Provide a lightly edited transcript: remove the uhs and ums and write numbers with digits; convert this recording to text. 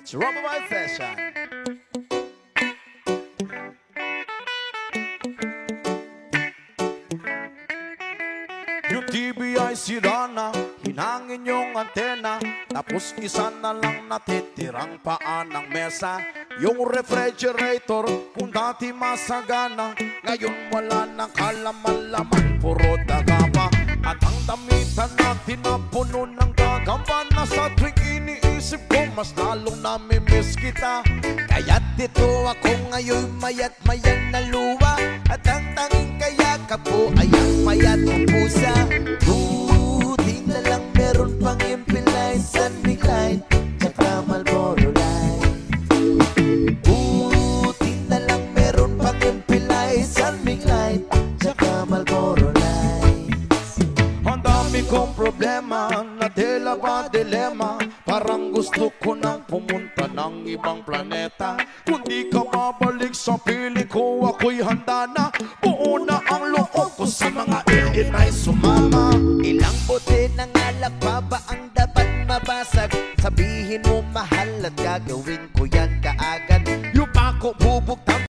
Trouble by Session. Yung TV ay sira na, hinangin yung antena, tapos isa na lang natitirang paan ng mesa. Yung refrigerator, kung dati masagana, ngayon wala nang kalaman-laman, puro daga pa. At ang damitan natin na puno ng gagamba, na sa tuwing iniisip ko, mas lalong namimiss kita. Kaya't dito ako ngayon mayat-mayan na luwa, at ang tanging kayakap ko ay ang payat ng pusa. Buti na lang meron pang impilay, sunbig light, tsaka Marlboro light. Buti na lang meron pang impilay, sunbig light, tsaka Marlboro light. Ang dami kong problema, na tila ba dilema, parang gusto ko nang pumunta ng ibang planeta. Kung di ka mabalik sa piling ko, ako'y handa na. Buo na ang loob ko sa mga iinay sumama. Ilang bote ng alak pa ba ang dapat mabasag? Sabihin mo mahal at gagawin ko yan kaagad. Yung pa ko bubuktan